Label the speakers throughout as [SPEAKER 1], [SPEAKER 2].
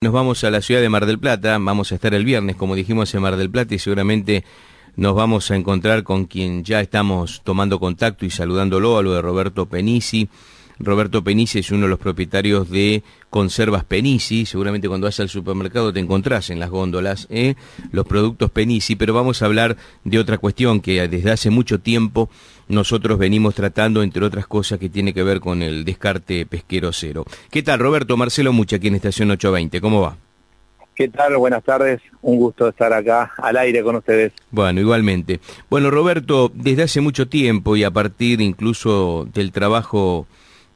[SPEAKER 1] Nos vamos a la ciudad de Mar del Plata, vamos a estar el viernes, como dijimos, en Mar del Plata, y seguramente nos vamos a encontrar con quien ya estamos tomando contacto y saludándolo, a lo de Roberto Penisi. Roberto Penisi es uno de los propietarios de Conservas Penisi. Seguramente cuando vas al supermercado te encontrás en las góndolas los productos Penisi, pero vamos a hablar de otra cuestión que desde hace mucho tiempo nosotros venimos tratando, entre otras cosas, que tiene que ver con el descarte pesquero cero. ¿Qué tal, Roberto? Marcelo Mucha, aquí en Estación 820, ¿cómo va?
[SPEAKER 2] ¿Qué tal? Buenas tardes, un gusto estar acá al aire con ustedes.
[SPEAKER 1] Bueno, igualmente. Bueno, Roberto, desde hace mucho tiempo y a partir incluso del trabajo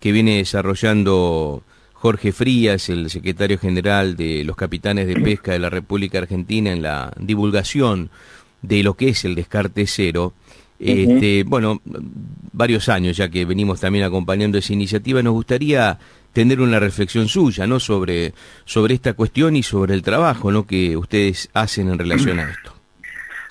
[SPEAKER 1] que viene desarrollando Jorge Frías, el secretario general de los capitanes de pesca de la República Argentina, en la divulgación de lo que es el descarte cero, bueno, varios años ya que venimos también acompañando esa iniciativa, nos gustaría tener una reflexión suya, ¿no?, sobre esta cuestión y sobre el trabajo, ¿no?, que ustedes hacen en relación a esto.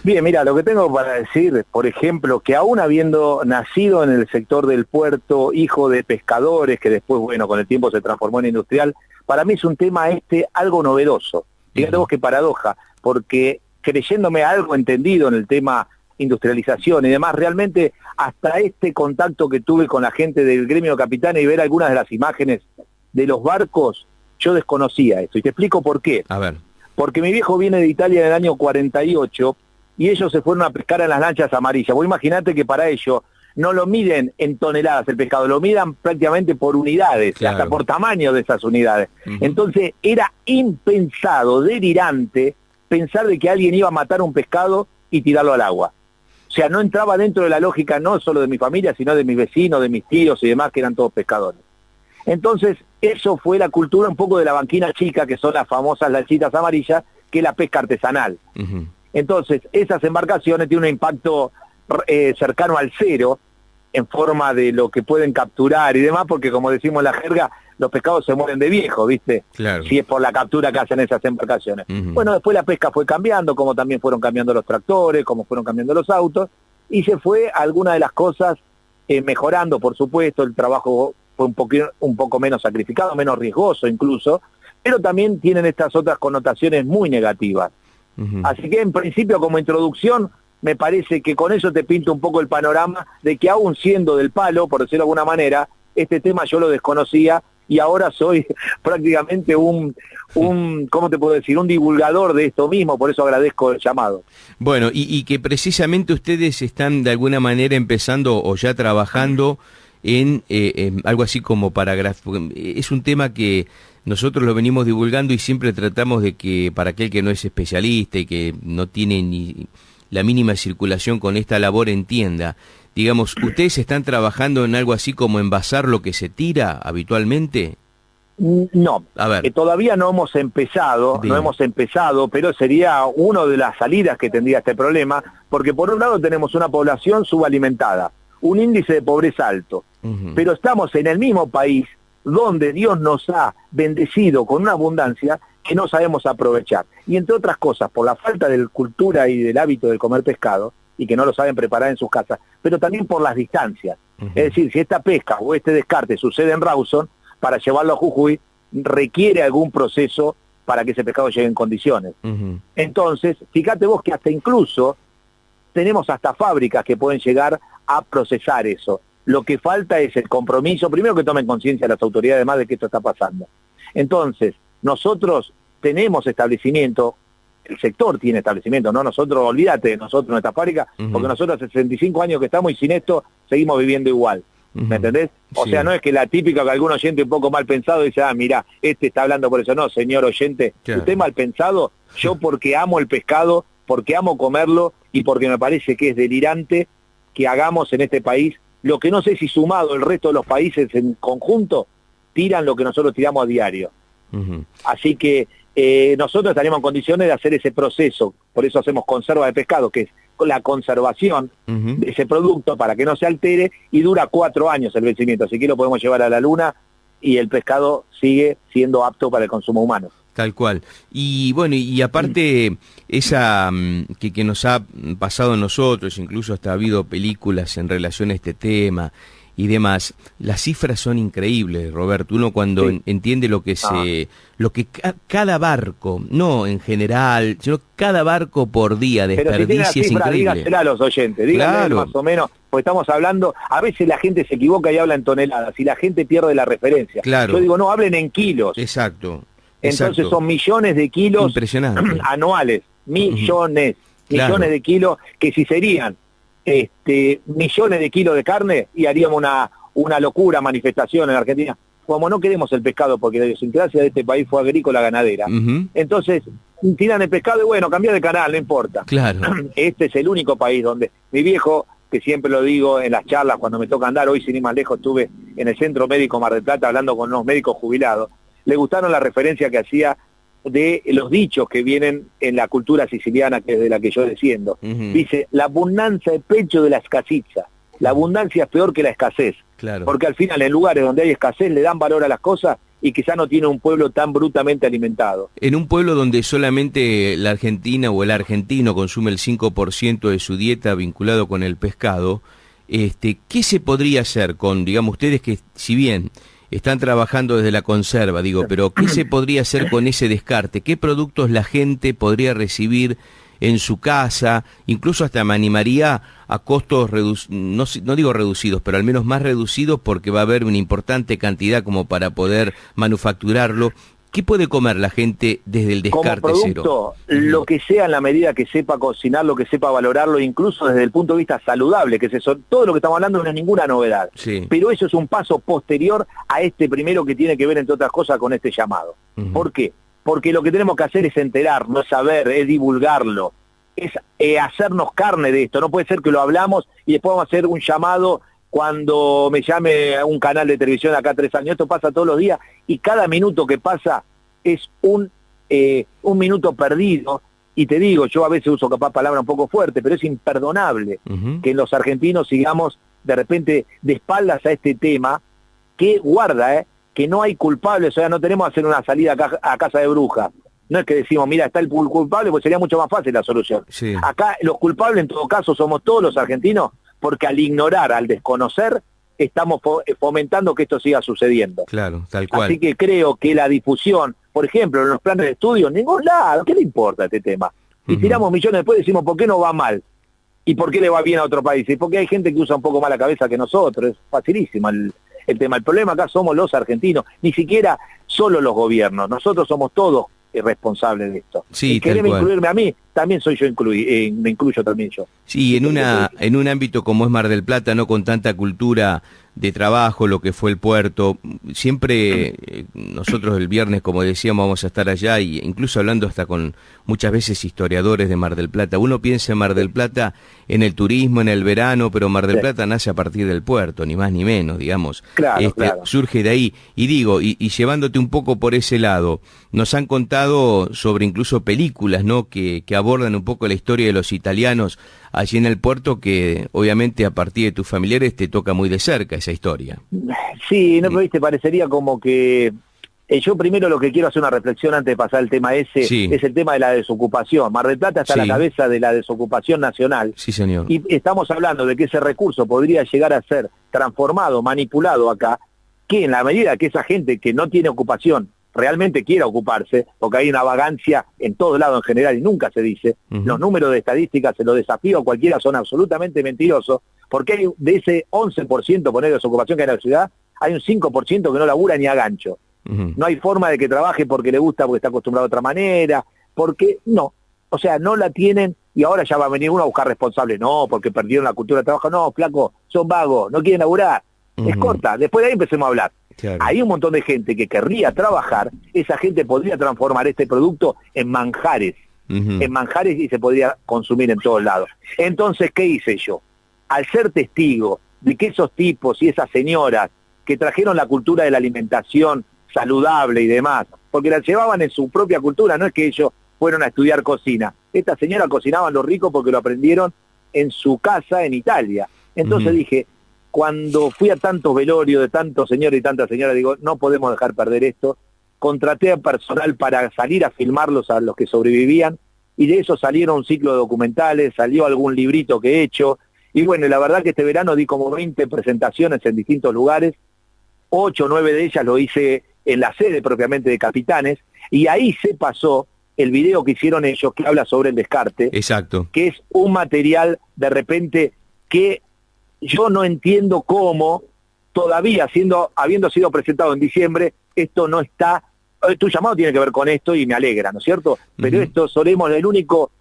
[SPEAKER 2] Bien, mira, lo que tengo para decir, por ejemplo, que aún habiendo nacido en el sector del puerto, hijo de pescadores, que después, bueno, con el tiempo se transformó en industrial, para mí es un tema algo novedoso. Fíjate vos qué paradoja, porque creyéndome algo entendido en el tema industrialización y demás, realmente hasta este contacto que tuve con la gente del gremio de capitanes y ver algunas de las imágenes de los barcos, yo desconocía esto. Y te explico por qué.
[SPEAKER 1] A ver.
[SPEAKER 2] Porque mi viejo viene de Italia en el año 48 y ellos se fueron a pescar en las lanchas amarillas. Vos imaginate que para ellos no lo miden en toneladas el pescado, lo midan prácticamente por unidades, claro, hasta por tamaño de esas unidades. Entonces era impensado, delirante, pensar de que alguien iba a matar un pescado y tirarlo al agua. O sea, no entraba dentro de la lógica no solo de mi familia, sino de mis vecinos, de mis tíos y demás, que eran todos pescadores. Entonces, eso fue la cultura un poco de la banquina chica, que son las famosas lanchitas amarillas, que es la pesca artesanal. Entonces, esas embarcaciones tienen un impacto cercano al cero, en forma de lo que pueden capturar y demás, porque como decimos en la jerga, los pescados se mueren de viejo, ¿viste?
[SPEAKER 1] Claro.
[SPEAKER 2] Si es por la captura que hacen esas embarcaciones. Bueno, después la pesca fue cambiando, como también fueron cambiando los tractores, como fueron cambiando los autos, y se fue alguna de las cosas mejorando, por supuesto. El trabajo fue un poco menos sacrificado, menos riesgoso incluso, pero también tienen estas otras connotaciones muy negativas. Así que en principio, como introducción, me parece que con eso te pinto un poco el panorama de que aún siendo del palo, por decirlo de alguna manera, este tema yo lo desconocía y ahora soy prácticamente ¿cómo te puedo decir?, un divulgador de esto mismo, por eso agradezco el llamado.
[SPEAKER 1] Bueno, y que precisamente ustedes están de alguna manera empezando o ya trabajando en algo así como es un tema que nosotros lo venimos divulgando y siempre tratamos de que para aquel que no es especialista y que no tiene ni la mínima circulación con esta labor entienda. Digamos, ¿ustedes están trabajando en algo así como envasar lo que se tira habitualmente?
[SPEAKER 2] No,
[SPEAKER 1] a ver.
[SPEAKER 2] Todavía no hemos empezado, pero sería una de las salidas que tendría este problema, porque por un lado tenemos una población subalimentada, un índice de pobreza alto, pero estamos en el mismo país donde Dios nos ha bendecido con una abundancia que no sabemos aprovechar. Y entre otras cosas, por la falta de cultura y del hábito de comer pescado, y que no lo saben preparar en sus casas, pero también por las distancias. Es decir, si esta pesca o este descarte sucede en Rawson, para llevarlo a Jujuy requiere algún proceso para que ese pescado llegue en condiciones. Entonces, fíjate vos que hasta incluso tenemos hasta fábricas que pueden llegar a procesar eso. Lo que falta es el compromiso, primero que tomen conciencia las autoridades además de que esto está pasando. Entonces, nosotros tenemos establecimiento, el sector tiene establecimiento, no nosotros, olvídate de nosotros, nuestra fábrica, porque nosotros hace 65 años que estamos y sin esto seguimos viviendo igual. ¿Me entendés? O sea, no es que la típica que algún oyente un poco mal pensado dice, mirá, este está hablando por eso. No, señor oyente, claro. Usted mal pensado, yo porque amo el pescado, porque amo comerlo y porque me parece que es delirante que hagamos en este país lo que no sé si sumado el resto de los países en conjunto tiran lo que nosotros tiramos a diario. Así que nosotros estaríamos en condiciones de hacer ese proceso, por eso hacemos conserva de pescado, que es la conservación de ese producto para que no se altere, y dura 4 años el vencimiento, así que lo podemos llevar a la luna y el pescado sigue siendo apto para el consumo humano.
[SPEAKER 1] Tal cual. Y bueno, y aparte esa que nos ha pasado a nosotros, incluso hasta ha habido películas en relación a este tema, y demás, las cifras son increíbles, Roberto. Uno cuando entiende lo que cada barco, no en general, sino cada barco por día desperdicia,
[SPEAKER 2] si es increíble. Dígasela a los oyentes, díganle más o menos, porque estamos hablando, a veces la gente se equivoca y habla en toneladas, y la gente pierde la referencia.
[SPEAKER 1] Claro.
[SPEAKER 2] Yo digo, no, hablen en kilos.
[SPEAKER 1] Exacto.
[SPEAKER 2] Entonces son millones de kilos anuales, millones de kilos, que si serían millones de kilos de carne, y haríamos una locura manifestación en Argentina. Como no queremos el pescado, porque la idiosincrasia de este país fue agrícola ganadera, entonces tiran el pescado y bueno, cambia de canal, no importa.
[SPEAKER 1] Claro.
[SPEAKER 2] Este es el único país donde mi viejo, que siempre lo digo en las charlas cuando me toca andar, hoy sin ir más lejos estuve en el Centro Médico Mar del Plata hablando con unos médicos jubilados, le gustaron la referencia que hacía de los dichos que vienen en la cultura siciliana, que es de la que yo desciendo. Dice, la abundancia de pecho de la escasizza. La abundancia es peor que la escasez.
[SPEAKER 1] Claro.
[SPEAKER 2] Porque al final en lugares donde hay escasez le dan valor a las cosas y quizá no tiene un pueblo tan brutamente alimentado.
[SPEAKER 1] En un pueblo donde solamente la Argentina o el argentino consume el 5% de su dieta vinculado con el pescado, ¿qué se podría hacer con, digamos, ustedes que si bien están trabajando desde la conserva, pero ¿qué se podría hacer con ese descarte? ¿Qué productos la gente podría recibir en su casa? Incluso hasta me animaría a costos no digo reducidos, pero al menos más reducidos, porque va a haber una importante cantidad como para poder manufacturarlo. ¿Qué puede comer la gente desde el descarte
[SPEAKER 2] como producto,
[SPEAKER 1] cero?
[SPEAKER 2] Lo que sea en la medida que sepa cocinarlo, que sepa valorarlo, incluso desde el punto de vista saludable, que todo lo que estamos hablando no es ninguna novedad.
[SPEAKER 1] Sí.
[SPEAKER 2] Pero eso es un paso posterior a este primero que tiene que ver, entre otras cosas, con este llamado. ¿Por qué? Porque lo que tenemos que hacer es enterarnos, es saber, es divulgarlo, es hacernos carne de esto. No puede ser que lo hablamos y después vamos a hacer un llamado cuando me llame a un canal de televisión acá 3 años. Esto pasa todos los días y cada minuto que pasa es un minuto perdido. Y te digo, yo a veces uso capaz palabra un poco fuerte, pero es imperdonable que los argentinos sigamos de repente de espaldas a este tema que guarda, que no hay culpables, o sea, no tenemos que hacer una salida a casa de brujas. No es que decimos, mira, está el culpable, pues sería mucho más fácil la solución.
[SPEAKER 1] Sí.
[SPEAKER 2] Acá los culpables en todo caso somos todos los argentinos, porque al ignorar, al desconocer, estamos fomentando que esto siga sucediendo.
[SPEAKER 1] Claro, tal cual.
[SPEAKER 2] Así que creo que la difusión, por ejemplo, en los planes de estudio, en ningún lado, ¿qué le importa este tema? Y tiramos millones después, decimos, ¿por qué no va mal? ¿Y por qué le va bien a otro país? Y porque hay gente que usa un poco más la cabeza que nosotros, es facilísimo el tema. El problema acá somos los argentinos, ni siquiera solo los gobiernos, nosotros somos todos responsables de esto.
[SPEAKER 1] Sí,
[SPEAKER 2] y quererme incluirme a mí, también soy yo me incluyo también yo.
[SPEAKER 1] Sí, en un ámbito como es Mar del Plata, no con tanta cultura de trabajo, lo que fue el puerto, siempre nosotros el viernes, como decíamos, vamos a estar allá, y incluso hablando hasta con muchas veces historiadores de Mar del Plata. Uno piensa en Mar del Plata en el turismo, en el verano, pero Mar del Plata nace a partir del puerto, ni más ni menos, digamos.
[SPEAKER 2] Claro.
[SPEAKER 1] Surge de ahí. Y digo, y llevándote un poco por ese lado, nos han contado sobre incluso películas, ¿no?, que abordan un poco la historia de los italianos allí en el puerto, que obviamente a partir de tus familiares te toca muy de cerca esa historia.
[SPEAKER 2] Sí, no, viste, parecería como que yo primero lo que quiero hacer una reflexión antes de pasar al tema ese, es el tema de la desocupación. Mar del Plata está a la cabeza de la desocupación nacional.
[SPEAKER 1] Sí, señor.
[SPEAKER 2] Y estamos hablando de que ese recurso podría llegar a ser transformado, manipulado acá, que en la medida que esa gente que no tiene ocupación realmente quiera ocuparse, porque hay una vagancia en todos lados en general y nunca se dice, los números de estadísticas, se los desafío a cualquiera, son absolutamente mentirosos, porque hay de ese 11% poner de desocupación que hay en la ciudad, hay un 5% que no labura ni a gancho. No hay forma de que trabaje porque le gusta, porque está acostumbrado de otra manera, porque no, o sea, no la tienen y ahora ya va a venir uno a buscar responsables, no, porque perdieron la cultura de trabajo, no, flaco, son vagos, no quieren laburar, es corta, después de ahí empecemos a hablar. Claro. Hay un montón de gente que querría trabajar, esa gente podría transformar este producto en manjares, y se podría consumir en todos lados. Entonces, ¿qué hice yo? Al ser testigo de que esos tipos y esas señoras que trajeron la cultura de la alimentación saludable y demás, porque la llevaban en su propia cultura, no es que ellos fueron a estudiar cocina. Estas señoras cocinaban lo rico porque lo aprendieron en su casa en Italia. Entonces dije, cuando fui a tantos velorios de tantos señores y tantas señoras, digo, no podemos dejar perder esto. Contraté a personal para salir a filmarlos a los que sobrevivían, y de eso salieron un ciclo de documentales, salió algún librito que he hecho, Y bueno, la verdad que este verano di como 20 presentaciones en distintos lugares, 8 o 9 de ellas lo hice en la sede propiamente de Capitanes, y ahí se pasó el video que hicieron ellos, que habla sobre el descarte.
[SPEAKER 1] Exacto.
[SPEAKER 2] Que es un material, de repente, que yo no entiendo cómo, todavía habiendo sido presentado en diciembre, esto no está. Tu llamado tiene que ver con esto y me alegra, ¿no es cierto? Pero esto solemos, el único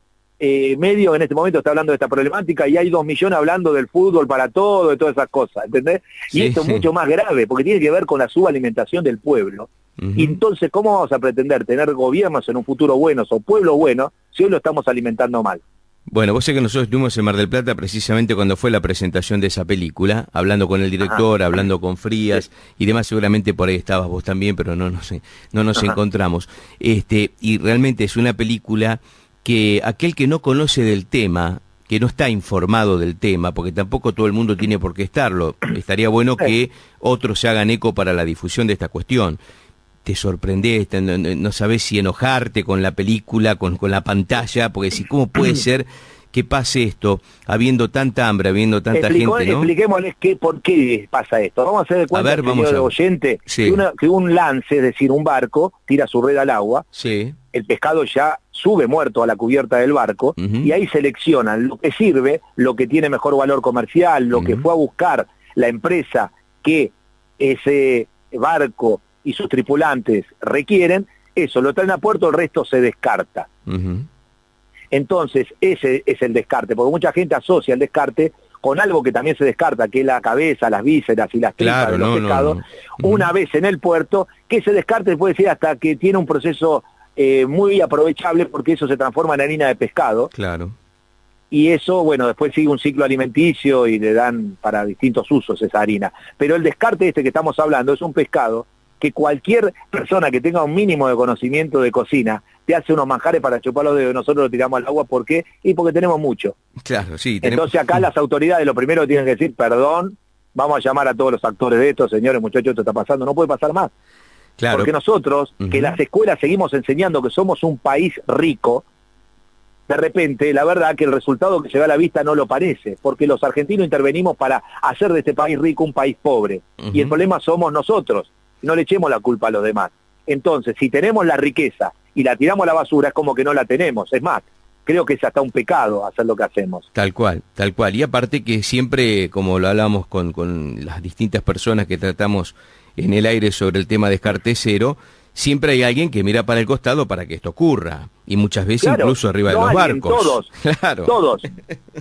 [SPEAKER 2] medio en este momento está hablando de esta problemática, y hay 2 millones hablando del fútbol para todo, de todas esas cosas, ¿entendés? Y esto es mucho más grave, porque tiene que ver con la subalimentación del pueblo. Y entonces, ¿cómo vamos a pretender tener gobiernos en un futuro buenos o pueblos buenos si hoy lo estamos alimentando mal?
[SPEAKER 1] Bueno, vos sé que nosotros estuvimos en Mar del Plata precisamente cuando fue la presentación de esa película, hablando con el director, hablando con Frías y demás. Seguramente por ahí estabas vos también, pero no nos encontramos. Y realmente es una película que aquel que no conoce del tema, que no está informado del tema, porque tampoco todo el mundo tiene por qué estarlo, estaría bueno que otros se hagan eco para la difusión de esta cuestión. Te sorprendés, no sabés si enojarte con la película, con la pantalla, porque si cómo puede ser que pase esto, habiendo tanta hambre, habiendo tanta gente, ¿no?
[SPEAKER 2] Expliquémosles por qué pasa esto. Vamos a hacer de cuenta, señor oyente, que un lance, es decir, un barco, tira su red al agua, el pescado ya sube muerto a la cubierta del barco, y ahí seleccionan lo que sirve, lo que tiene mejor valor comercial, lo que fue a buscar la empresa que ese barco y sus tripulantes requieren, eso lo traen a puerto, el resto se descarta. Entonces, ese es el descarte, porque mucha gente asocia el descarte con algo que también se descarta, que es la cabeza, las vísceras y las tripas de los pescados, una vez en el puerto, que ese descarte puede ser hasta que tiene un proceso muy aprovechable, porque eso se transforma en harina de pescado.
[SPEAKER 1] Claro.
[SPEAKER 2] Y eso, bueno, después sigue un ciclo alimenticio y le dan para distintos usos esa harina. Pero el descarte que estamos hablando es un pescado que cualquier persona que tenga un mínimo de conocimiento de cocina te hace unos manjares para chupar los dedos. Nosotros lo tiramos al agua, ¿por qué? Y porque tenemos mucho.
[SPEAKER 1] Claro, sí.
[SPEAKER 2] Entonces acá las autoridades lo primero que tienen que decir, perdón, vamos a llamar a todos los actores de esto, señores, muchachos, esto está pasando, no puede pasar más. Claro. Porque nosotros, que las escuelas seguimos enseñando que somos un país rico, de repente, la verdad que el resultado que se ve a la vista no lo parece, porque los argentinos intervenimos para hacer de este país rico un país pobre. Y el problema somos nosotros. No le echemos la culpa a los demás. Entonces, si tenemos la riqueza y la tiramos a la basura, es como que no la tenemos. Es más, creo que es hasta un pecado hacer lo que hacemos.
[SPEAKER 1] Tal cual, tal cual. Y aparte que siempre, como lo hablamos con las distintas personas que tratamos en el aire sobre el tema descarte cero, siempre hay alguien que mira para el costado para que esto ocurra. Y muchas veces incluso arriba de los barcos.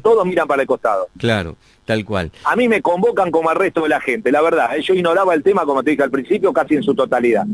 [SPEAKER 1] Todos miran para el costado. Claro, tal cual.
[SPEAKER 2] A mí me convocan como al resto de la gente, la verdad. Yo ignoraba el tema, como te dije al principio, casi en su totalidad.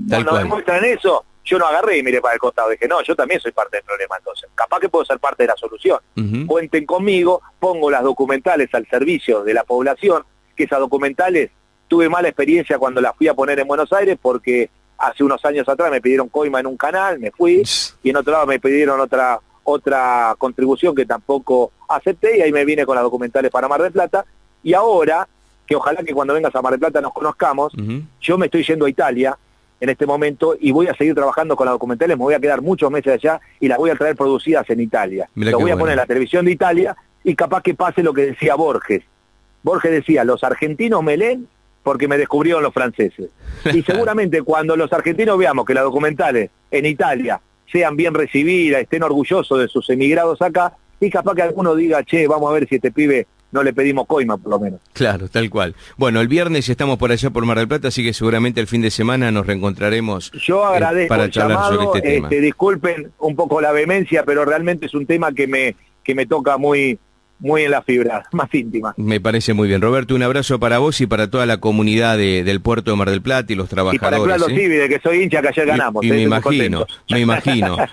[SPEAKER 2] Cuando me muestran eso, yo no agarré y miré para el costado. Dije, no, yo también soy parte del problema entonces. Capaz que puedo ser parte de la solución. Cuenten conmigo, pongo las documentales al servicio de la población, que esas documentales tuve mala experiencia cuando las fui a poner en Buenos Aires porque hace unos años atrás me pidieron coima en un canal, me fui, y en otro lado me pidieron otra contribución que tampoco acepté, y ahí me vine con las documentales para Mar del Plata, y ahora, que ojalá que cuando vengas a Mar del Plata nos conozcamos, yo me estoy yendo a Italia en este momento, y voy a seguir trabajando con las documentales, me voy a quedar muchos meses allá, y las voy a traer producidas en Italia. Lo voy a poner en la televisión de Italia, y capaz que pase lo que decía Borges. Borges decía, los argentinos me leen porque me descubrieron los franceses. Y seguramente cuando los argentinos veamos que las documentales en Italia sean bien recibidas, estén orgullosos de sus emigrados acá, y capaz que alguno diga, che, vamos a ver si este pibe no le pedimos coima, por lo menos.
[SPEAKER 1] Claro, tal cual. Bueno, el viernes estamos por allá por Mar del Plata, así que seguramente el fin de semana nos reencontraremos.
[SPEAKER 2] Yo agradezco
[SPEAKER 1] para charlar sobre este tema.
[SPEAKER 2] Disculpen un poco la vehemencia, pero realmente es un tema que me toca muy en la fibra, más íntima.
[SPEAKER 1] Me parece muy bien. Roberto, un abrazo para vos y para toda la comunidad del puerto de Mar del Plata y los trabajadores.
[SPEAKER 2] Y para Claro Civi, de que soy hincha, que ayer ganamos.
[SPEAKER 1] Y me imagino.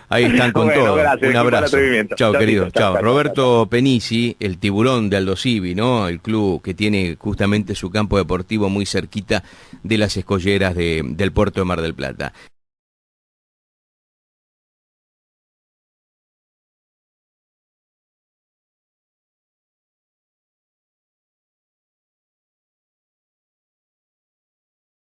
[SPEAKER 1] Ahí están con todo. Gracias, un abrazo. Chao, querido. Chao. Roberto Penisi, el tiburón de Aldo Civi, ¿no? El club que tiene justamente su campo deportivo muy cerquita de las escolleras del puerto de Mar del Plata.